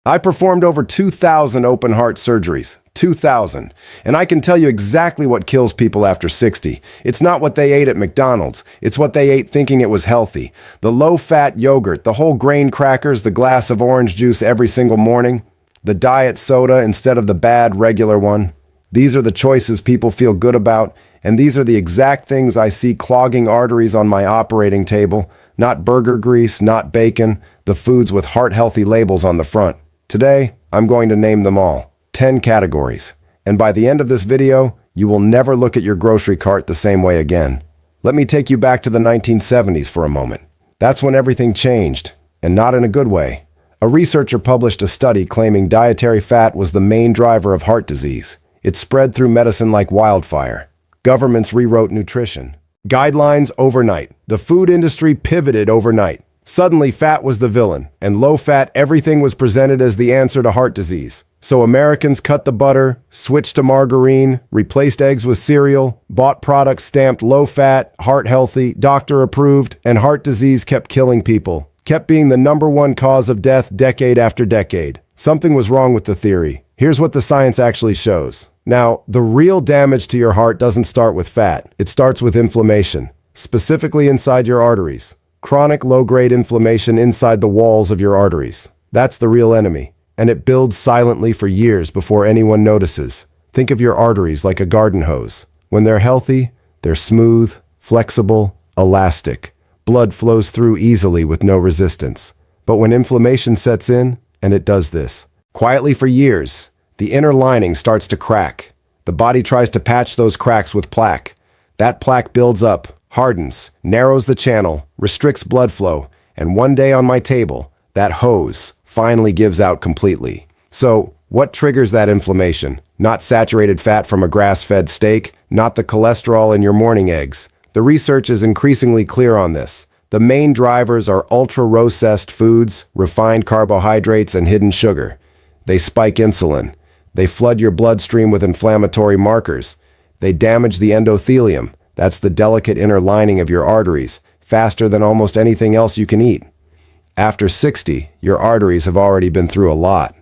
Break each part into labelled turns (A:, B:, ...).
A: I performed over 2,000 open heart surgeries. 2,000. And I can tell you exactly what kills people after 60. It's not what they ate at McDonald's. It's what they ate thinking it was healthy. The low-fat yogurt, the whole grain crackers, the glass of orange juice every single morning, the diet soda instead of the bad regular one. These are the choices people feel good about, and these are the exact things I see clogging arteries on my operating table. Not burger grease, not bacon, the foods with heart-healthy labels on the front. Today, I'm going to name them all. 10 categories. And by the end of this video, you will never look at your grocery cart the same way again. Let me take you back to the 1970s for a moment. That's when everything changed, and not in a good way. A researcher published a study claiming dietary fat was the main driver of heart disease. It spread through medicine like wildfire. Governments rewrote nutrition. Guidelines overnight. The food industry pivoted overnight. Suddenly, fat was the villain, and low-fat everything was presented as the answer to heart disease. So Americans cut the butter, switched to margarine, replaced eggs with cereal, bought products stamped low-fat, heart-healthy, doctor-approved, and heart disease kept killing people. Kept being the #1 cause of death decade after decade. Something was wrong with the theory. Here's what the science actually shows. Now, the real damage to your heart doesn't start with fat. It starts with inflammation, specifically inside your arteries. Chronic low-grade inflammation inside the walls of your arteries. That's the real enemy, and it builds silently for years before anyone notices. Think of your arteries like a garden hose. When they're healthy, they're smooth, flexible, elastic. Blood flows through easily with no resistance. But when inflammation sets in, and it does this, quietly for years, the inner lining starts to crack. The body tries to patch those cracks with plaque. That plaque builds up, hardens, narrows the channel, restricts blood flow, and one day on my table, that hose finally gives out completely. So, what triggers that inflammation? Not saturated fat from a grass-fed steak, not the cholesterol in your morning eggs. The research is increasingly clear on this. The main drivers are ultra-processed foods, refined carbohydrates, and hidden sugar. They spike insulin. They flood your bloodstream with inflammatory markers. They damage the endothelium. That's the delicate inner lining of your arteries, faster than almost anything else you can eat. After 60, your arteries have already been through a lot.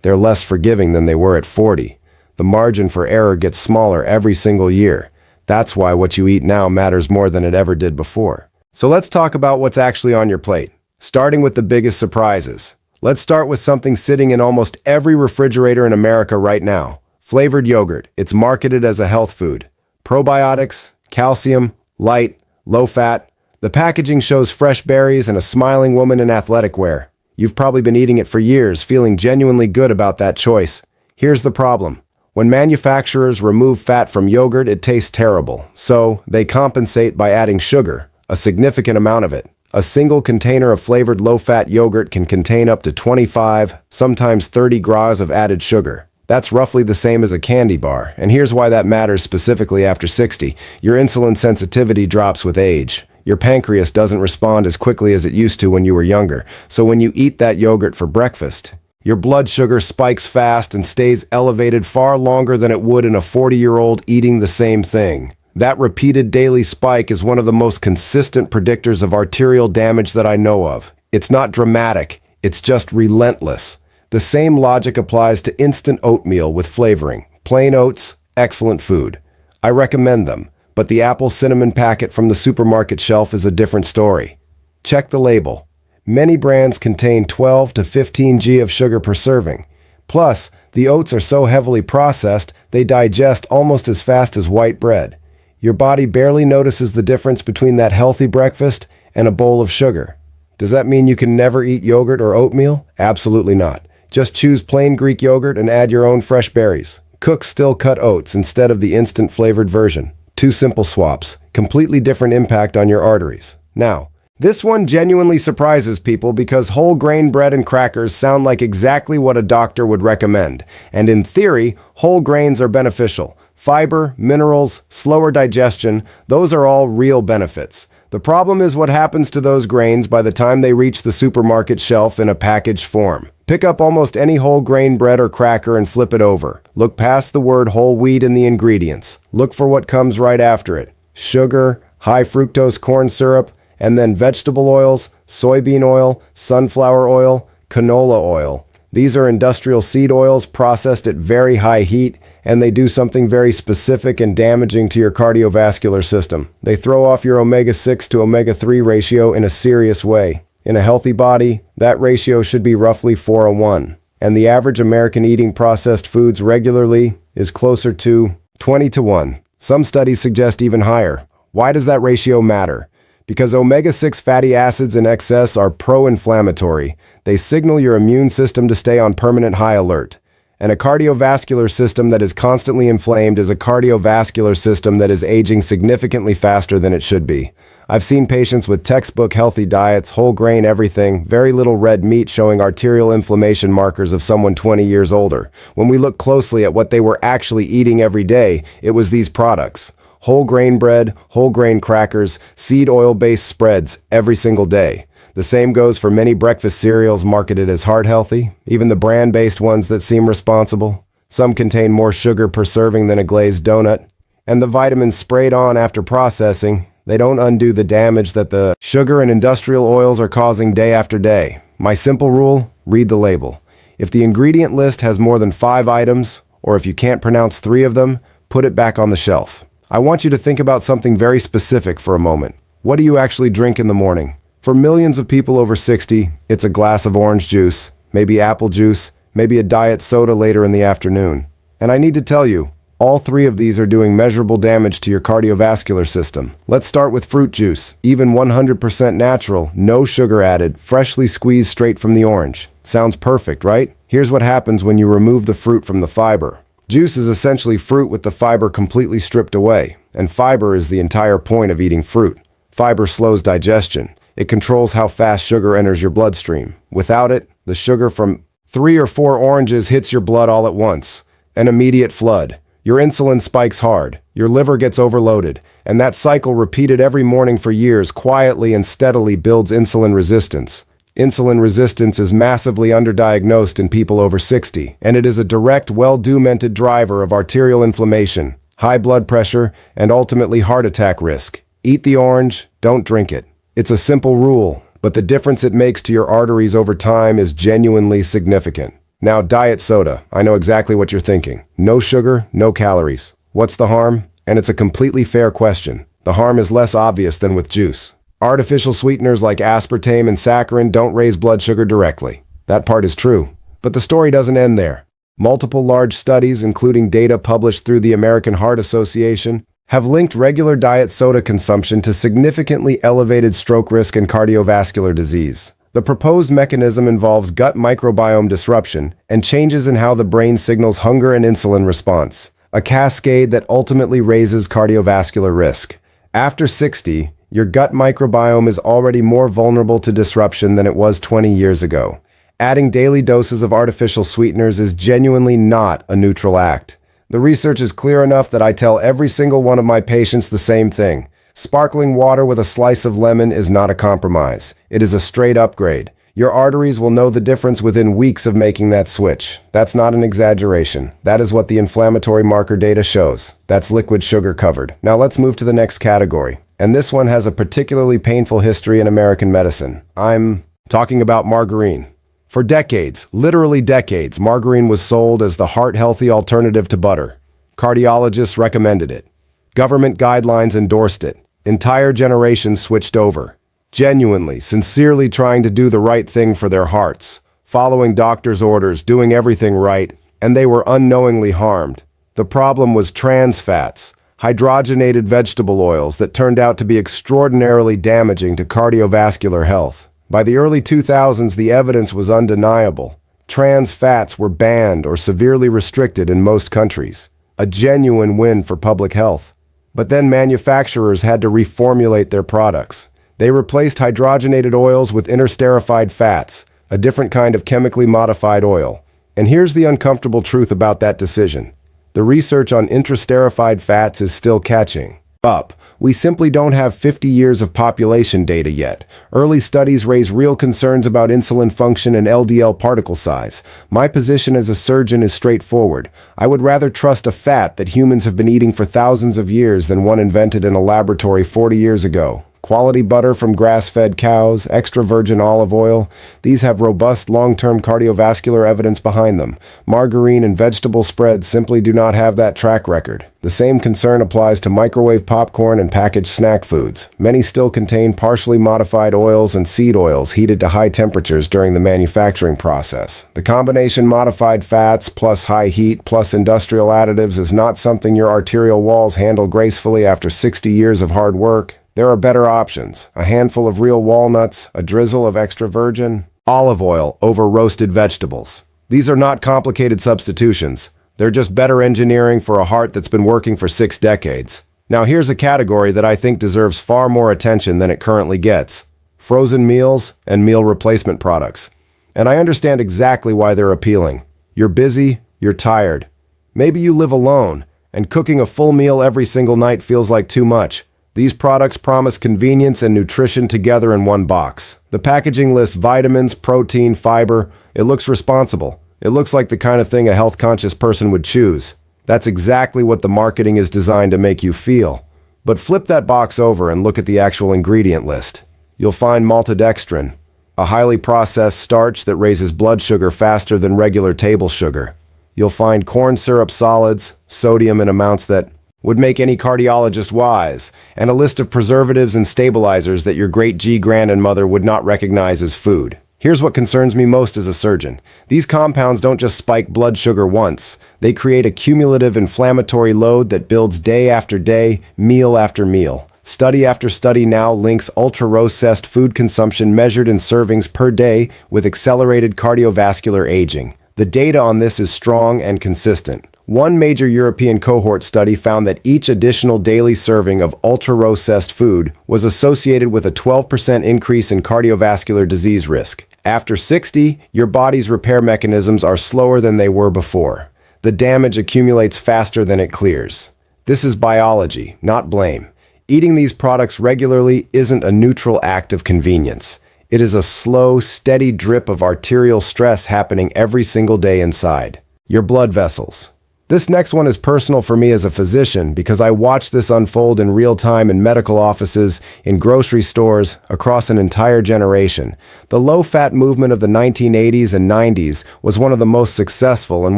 A: They're less forgiving than they were at 40. The margin for error gets smaller every single year. That's why what you eat now matters more than it ever did before. So let's talk about what's actually on your plate, starting with the biggest surprises. Let's start with something sitting in almost every refrigerator in America right now. Flavored yogurt. It's marketed as a health food. Probiotics, calcium, light, low fat. The packaging shows fresh berries and a smiling woman in athletic wear. You've probably been eating it for years, feeling genuinely good about that choice. Here's the problem. When manufacturers remove fat from yogurt, it tastes terrible. So, they compensate by adding sugar, a significant amount of it. A single container of flavored low-fat yogurt can contain up to 25, sometimes 30 grams of added sugar. That's roughly the same as a candy bar, and here's why that matters specifically after 60. Your insulin sensitivity drops with age. Your pancreas doesn't respond as quickly as it used to when you were younger, so when you eat that yogurt for breakfast, your blood sugar spikes fast and stays elevated far longer than it would in a 40-year-old eating the same thing. That repeated daily spike is one of the most consistent predictors of arterial damage that I know of. It's not dramatic, it's just relentless. The same logic applies to instant oatmeal with flavoring. Plain oats, excellent food. I recommend them, but the apple cinnamon packet from the supermarket shelf is a different story. Check the label. Many brands contain 12 to 15 g of sugar per serving. Plus, the oats are so heavily processed, they digest almost as fast as white bread. Your body barely notices the difference between that healthy breakfast and a bowl of sugar. Does that mean you can never eat yogurt or oatmeal? Absolutely not. Just choose plain Greek yogurt and add your own fresh berries. Cook still-cut oats instead of the instant flavored version. 2 simple swaps. Completely different impact on your arteries. Now, this one genuinely surprises people because whole grain bread and crackers sound like exactly what a doctor would recommend. And in theory, whole grains are beneficial. Fiber, minerals, slower digestion, those are all real benefits. The problem is what happens to those grains by the time they reach the supermarket shelf in a packaged form. Pick up almost any whole grain bread or cracker and flip it over. Look past the word whole wheat in the ingredients. Look for what comes right after it. Sugar, high fructose corn syrup, and then vegetable oils, soybean oil, sunflower oil, canola oil. These are industrial seed oils processed at very high heat, and they do something very specific and damaging to your cardiovascular system. They throw off your omega-6 to omega-3 ratio in a serious way. In a healthy body, that ratio should be roughly 4:1, and the average American eating processed foods regularly is closer to 20:1. Some studies suggest even higher. Why does that ratio matter? Because omega-6 fatty acids in excess are pro-inflammatory. They signal your immune system to stay on permanent high alert. And a cardiovascular system that is constantly inflamed is a cardiovascular system that is aging significantly faster than it should be. I've seen patients with textbook healthy diets, whole grain everything, very little red meat showing arterial inflammation markers of someone 20 years older. When we look closely at what they were actually eating every day, it was these products. Whole grain bread, whole grain crackers, seed oil-based spreads every single day. The same goes for many breakfast cereals marketed as heart healthy, even the brand-based ones that seem responsible. Some contain more sugar per serving than a glazed donut. And the vitamins sprayed on after processing, they don't undo the damage that the sugar and industrial oils are causing day after day. My simple rule, read the label. If the ingredient list has more than 5 items, or if you can't pronounce 3 of them, put it back on the shelf. I want you to think about something very specific for a moment. What do you actually drink in the morning? For millions of people over 60, it's a glass of orange juice, maybe apple juice, maybe a diet soda later in the afternoon. And I need to tell you, all 3 of these are doing measurable damage to your cardiovascular system. Let's start with fruit juice, even 100% natural, no sugar added, freshly squeezed straight from the orange. Sounds perfect, right? Here's what happens when you remove the fruit from the fiber. Juice is essentially fruit with the fiber completely stripped away, and fiber is the entire point of eating fruit. Fiber slows digestion. It controls how fast sugar enters your bloodstream. Without it, the sugar from 3 or 4 oranges hits your blood all at once. An immediate flood. Your insulin spikes hard, your liver gets overloaded, and that cycle repeated every morning for years quietly and steadily builds insulin resistance. Insulin resistance is massively underdiagnosed in people over 60, and it is a direct, well-documented driver of arterial inflammation, high blood pressure, and ultimately heart attack risk. Eat the orange, don't drink it. It's a simple rule, but the difference it makes to your arteries over time is genuinely significant. Now, diet soda. I know exactly what you're thinking. No sugar, no calories. What's the harm? And it's a completely fair question. The harm is less obvious than with juice. Artificial sweeteners like aspartame and saccharin don't raise blood sugar directly. That part is true. But the story doesn't end there. Multiple large studies, including data published through the American Heart Association, have linked regular diet soda consumption to significantly elevated stroke risk and cardiovascular disease. The proposed mechanism involves gut microbiome disruption and changes in how the brain signals hunger and insulin response, a cascade that ultimately raises cardiovascular risk. After 60, your gut microbiome is already more vulnerable to disruption than it was 20 years ago. Adding daily doses of artificial sweeteners is genuinely not a neutral act. The research is clear enough that I tell every single one of my patients the same thing. Sparkling water with a slice of lemon is not a compromise. It is a straight upgrade. Your arteries will know the difference within weeks of making that switch. That's not an exaggeration. That is what the inflammatory marker data shows. That's liquid sugar covered. Now let's move to the next category. And this one has a particularly painful history in American medicine. I'm talking about margarine. For decades, literally decades, margarine was sold as the heart-healthy alternative to butter. Cardiologists recommended it. Government guidelines endorsed it. Entire generations switched over. Genuinely, sincerely trying to do the right thing for their hearts. Following doctors' orders, doing everything right, and they were unknowingly harmed. The problem was trans fats, hydrogenated vegetable oils that turned out to be extraordinarily damaging to cardiovascular health. By the early 2000s, the evidence was undeniable. Trans fats were banned or severely restricted in most countries. A genuine win for public health. But then manufacturers had to reformulate their products. They replaced hydrogenated oils with interesterified fats, a different kind of chemically modified oil. And here's the uncomfortable truth about that decision. The research on interesterified fats is still catching up. We simply don't have 50 years of population data yet. Early studies raise real concerns about insulin function and LDL particle size. My position as a surgeon is straightforward. I would rather trust a fat that humans have been eating for thousands of years than one invented in a laboratory 40 years ago. quality butter from grass-fed cows, extra virgin olive oil. These have robust long-term cardiovascular evidence behind them. Margarine and vegetable spreads simply do not have that track record. The same concern applies to microwave popcorn and packaged snack foods. Many still contain partially modified oils and seed oils heated to high temperatures during the manufacturing process. The combination modified fats plus high heat plus industrial additives is not something your arterial walls handle gracefully after 60 years of hard work. There are better options. A handful of real walnuts, a drizzle of extra virgin olive oil over roasted vegetables. These are not complicated substitutions. They're just better engineering for a heart that's been working for 6 decades. Now here's a category that I think deserves far more attention than it currently gets. Frozen meals and meal replacement products. And I understand exactly why they're appealing. You're busy, you're tired. Maybe you live alone, and cooking a full meal every single night feels like too much. These products promise convenience and nutrition together in one box. The packaging lists vitamins, protein, fiber. It looks responsible. It looks like the kind of thing a health-conscious person would choose. That's exactly what the marketing is designed to make you feel. But flip that box over and look at the actual ingredient list. You'll find maltodextrin, a highly processed starch that raises blood sugar faster than regular table sugar. You'll find corn syrup solids, sodium in amounts that would make any cardiologist wise, and a list of preservatives and stabilizers that your great-grandmother would not recognize as food. Here's what concerns me most as a surgeon. These compounds don't just spike blood sugar once. They create a cumulative inflammatory load that builds day after day, meal after meal. Study after study now links ultra-processed food consumption measured in servings per day with accelerated cardiovascular aging. The data on this is strong and consistent. One major European cohort study found that each additional daily serving of ultra-processed food was associated with a 12% increase in cardiovascular disease risk. After 60, your body's repair mechanisms are slower than they were before. The damage accumulates faster than it clears. This is biology, not blame. Eating these products regularly isn't a neutral act of convenience. It is a slow, steady drip of arterial stress happening every single day inside your blood vessels. This next one is personal for me as a physician because I watched this unfold in real time in medical offices, in grocery stores, across an entire generation. The low-fat movement of the 1980s and 90s was one of the most successful and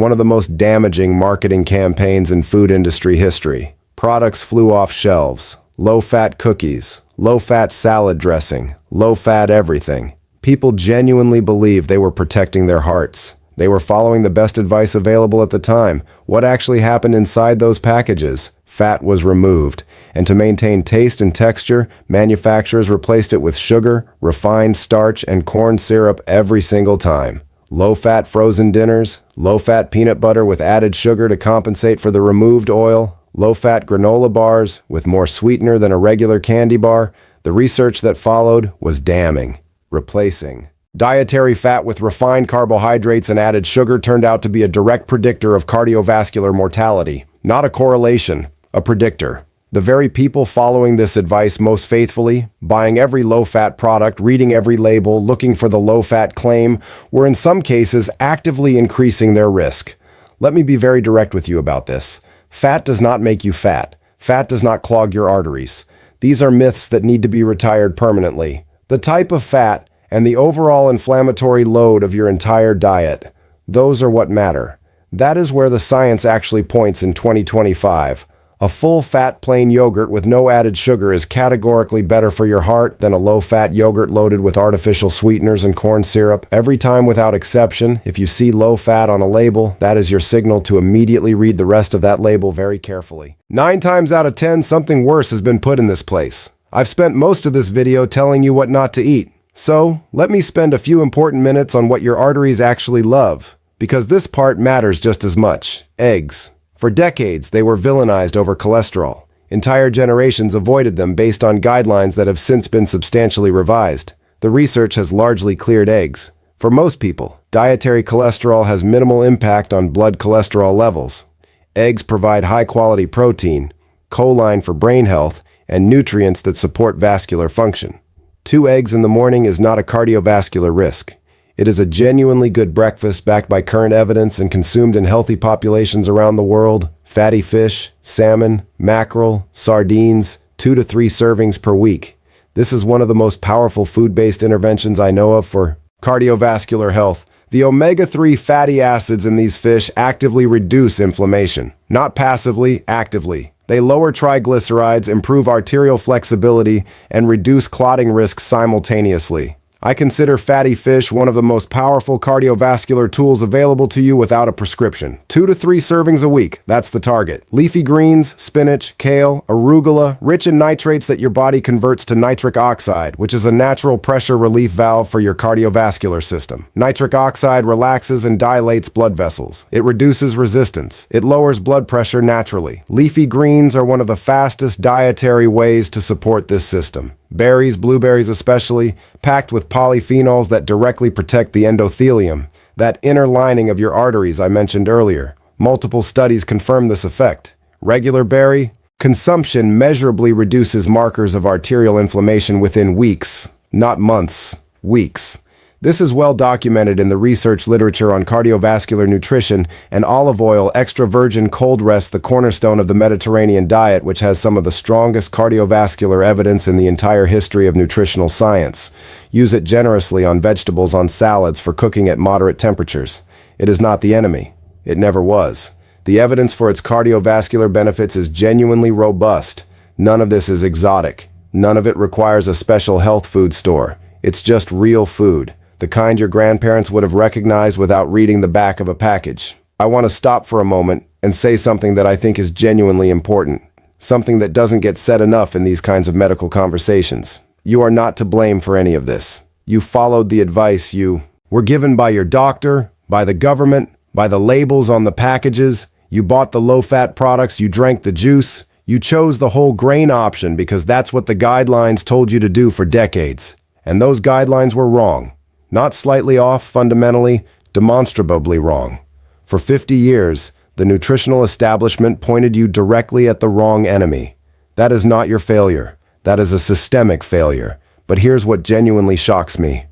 A: one of the most damaging marketing campaigns in food industry history. Products flew off shelves. Low-fat cookies, low-fat salad dressing, low-fat everything. People genuinely believed they were protecting their hearts. They were following the best advice available at the time. What actually happened inside those packages? Fat was removed, and to maintain taste and texture, manufacturers replaced it with sugar, refined starch, and corn syrup every single time. Low-fat frozen dinners, low-fat peanut butter with added sugar to compensate for the removed oil, low-fat granola bars with more sweetener than a regular candy bar. The research that followed was damning. Replacing dietary fat with refined carbohydrates and added sugar turned out to be a direct predictor of cardiovascular mortality. Not a correlation, a predictor. The very people following this advice most faithfully, buying every low-fat product, reading every label, looking for the low-fat claim, were in some cases actively increasing their risk. Let me be very direct with you about this. Fat does not make you fat. Fat does not clog your arteries. These are myths that need to be retired permanently. The type of fat and the overall inflammatory load of your entire diet, those are what matter. That is where the science actually points in 2025. A full-fat plain yogurt with no added sugar is categorically better for your heart than a low-fat yogurt loaded with artificial sweeteners and corn syrup. Every time without exception, if you see low-fat on a label, that is your signal to immediately read the rest of that label very carefully. 9 times out of 10, something worse has been put in this place. I've spent most of this video telling you what not to eat. So, let me spend a few important minutes on what your arteries actually love, because this part matters just as much. Eggs. For decades, they were villainized over cholesterol. Entire generations avoided them based on guidelines that have since been substantially revised. The research has largely cleared eggs. For most people, dietary cholesterol has minimal impact on blood cholesterol levels. Eggs provide high-quality protein, choline for brain health, and nutrients that support vascular function. 2 eggs in the morning is not a cardiovascular risk. It is a genuinely good breakfast backed by current evidence and consumed in healthy populations around the world. Fatty fish, salmon, mackerel, sardines, 2 to 3 servings per week. This is one of the most powerful food-based interventions I know of for cardiovascular health. The omega-3 fatty acids in these fish actively reduce inflammation, not passively, actively. They lower triglycerides, improve arterial flexibility, and reduce clotting risks simultaneously. I consider fatty fish one of the most powerful cardiovascular tools available to you without a prescription. 2 to 3 servings a week, that's the target. Leafy greens, spinach, kale, arugula, rich in nitrates that your body converts to nitric oxide, which is a natural pressure relief valve for your cardiovascular system. Nitric oxide relaxes and dilates blood vessels. It reduces resistance. It lowers blood pressure naturally. Leafy greens are one of the fastest dietary ways to support this system. Berries, blueberries especially, packed with polyphenols that directly protect the endothelium, that inner lining of your arteries I mentioned earlier. Multiple studies confirm this effect. Regular berry consumption measurably reduces markers of arterial inflammation within weeks, not months, weeks. This is well documented in the research literature on cardiovascular nutrition, and olive oil extra virgin cold rest, the cornerstone of the Mediterranean diet, which has some of the strongest cardiovascular evidence in the entire history of nutritional science. Use it generously on vegetables, on salads, for cooking at moderate temperatures. It is not the enemy. It never was. The evidence for its cardiovascular benefits is genuinely robust. None of this is exotic. None of it requires a special health food store. It's just real food. The kind your grandparents would have recognized without reading the back of a package. I want to stop for a moment and say something that I think is genuinely important, something that doesn't get said enough in these kinds of medical conversations. You are not to blame for any of this. You followed the advice you were given by your doctor, by the government, by the labels on the packages. You bought the low-fat products, you drank the juice. You chose the whole grain option because that's what the guidelines told you to do for decades. And those guidelines were wrong. Not slightly off, fundamentally, demonstrably wrong. For 50 years, the nutritional establishment pointed you directly at the wrong enemy. That is not your failure. That is a systemic failure. But here's what genuinely shocks me.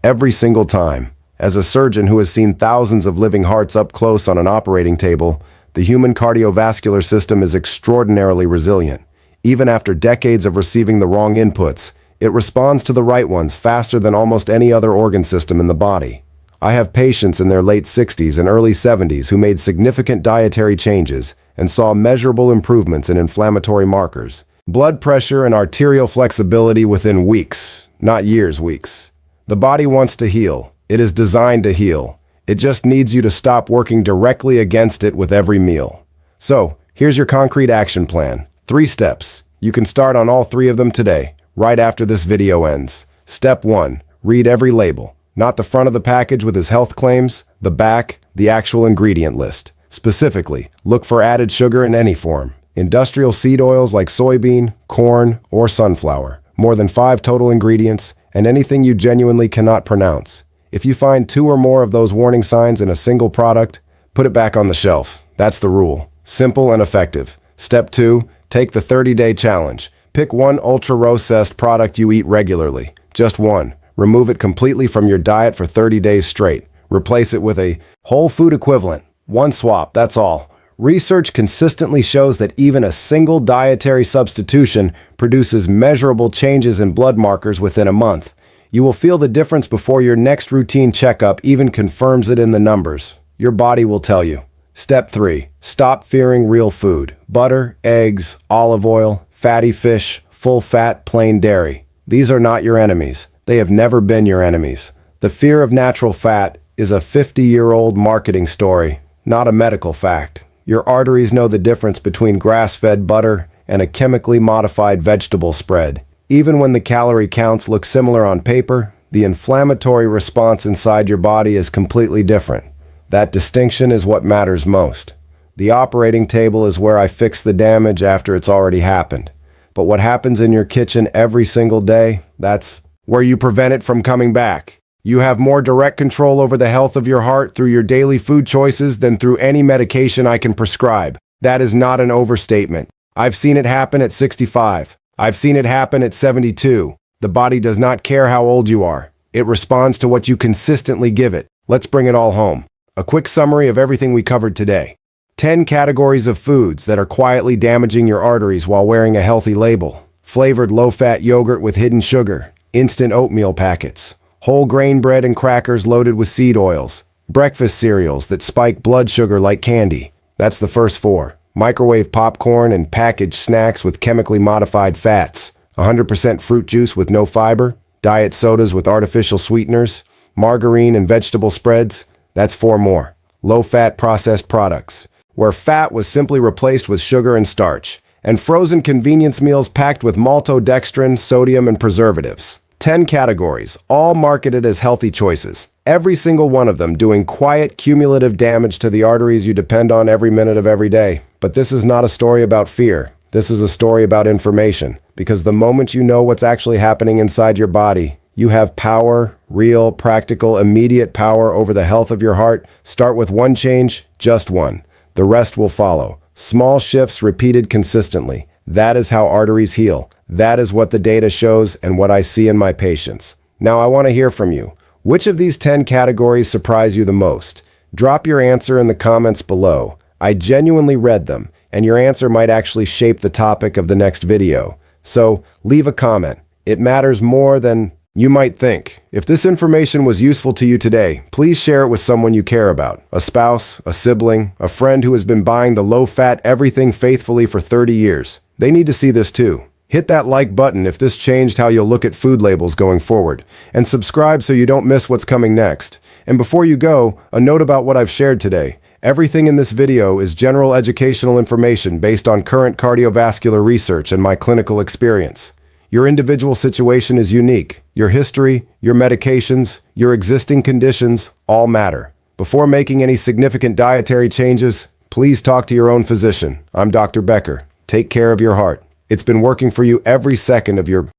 A: Every single time, as a surgeon who has seen thousands of living hearts up close on an operating table, the human cardiovascular system is extraordinarily resilient. Even after decades of receiving the wrong inputs, it responds to the right ones faster than almost any other organ system in the body. I have patients in their late 60s and early 70s who made significant dietary changes and saw measurable improvements in inflammatory markers, blood pressure and arterial flexibility within weeks, not years, weeks. The body wants to heal. It is designed to heal. It just needs you to stop working directly against it with every meal. So, here's your concrete action plan. 3 steps. You can start on all 3 of them today, right after this video ends. Step 1. Read every label. Not the front of the package with his health claims, the back, the actual ingredient list. Specifically, look for added sugar in any form. Industrial seed oils like soybean, corn, or sunflower. More than 5 total ingredients, and anything you genuinely cannot pronounce. If you find 2 or more of those warning signs in a single product, put it back on the shelf. That's the rule. Simple and effective. Step 2. Take the 30-day challenge. Pick one ultra-processed product you eat regularly. Just one. Remove it completely from your diet for 30 days straight. Replace it with a whole food equivalent. One swap, that's all. Research consistently shows that even a single dietary substitution produces measurable changes in blood markers within a month. You will feel the difference before your next routine checkup even confirms it in the numbers. Your body will tell you. Step 3. Stop fearing real food. Butter, eggs, olive oil, fatty fish, full-fat, plain dairy. These are not your enemies. They have never been your enemies. The fear of natural fat is a 50-year-old marketing story, not a medical fact. Your arteries know the difference between grass-fed butter and a chemically modified vegetable spread. Even when the calorie counts look similar on paper, the inflammatory response inside your body is completely different. That distinction is what matters most. The operating table is where I fix the damage after it's already happened. But what happens in your kitchen every single day, that's where you prevent it from coming back. You have more direct control over the health of your heart through your daily food choices than through any medication I can prescribe. That is not an overstatement. I've seen it happen at 65. I've seen it happen at 72. The body does not care how old you are. It responds to what you consistently give it. Let's bring it all home. A quick summary of everything we covered today. 10 categories of foods that are quietly damaging your arteries while wearing a healthy label. flavored low-fat yogurt with hidden sugar, instant oatmeal packets, whole grain bread and crackers loaded with seed oils, breakfast cereals that spike blood sugar like candy. That's the first four. Microwave popcorn and packaged snacks with chemically modified fats, 100% fruit juice with no fiber, diet sodas with artificial sweeteners, margarine and vegetable spreads. That's four more. Low-fat processed products, where fat was simply replaced with sugar and starch, and frozen convenience meals packed with maltodextrin, sodium, and preservatives. 10 categories, all marketed as healthy choices. Every single one of them doing quiet, cumulative damage to the arteries you depend on every minute of every day. But this is not a story about fear. This is a story about information. Because the moment you know what's actually happening inside your body, you have power, real, practical, immediate power over the health of your heart. Start with one change, just one. The rest will follow. Small shifts repeated consistently. That is how arteries heal. That is what the data shows and what I see in my patients. Now I want to hear from you. Which of these 10 categories surprise you the most? Drop your answer in the comments below. I genuinely read them, and your answer might actually shape the topic of the next video. So leave a comment. It matters more than you might think. If this information was useful to you today, please share it with someone you care about. A spouse, a sibling, a friend who has been buying the low-fat everything faithfully for 30 years. They need to see this too. Hit that like button if this changed how you'll look at food labels going forward. And subscribe so you don't miss what's coming next. And before you go, a note about what I've shared today. Everything in this video is general educational information based on current cardiovascular research and my clinical experience. Your individual situation is unique. Your history, your medications, your existing conditions all matter. Before making any significant dietary changes, please talk to your own physician. I'm Dr. Becker. Take care of your heart. It's been working for you every second of your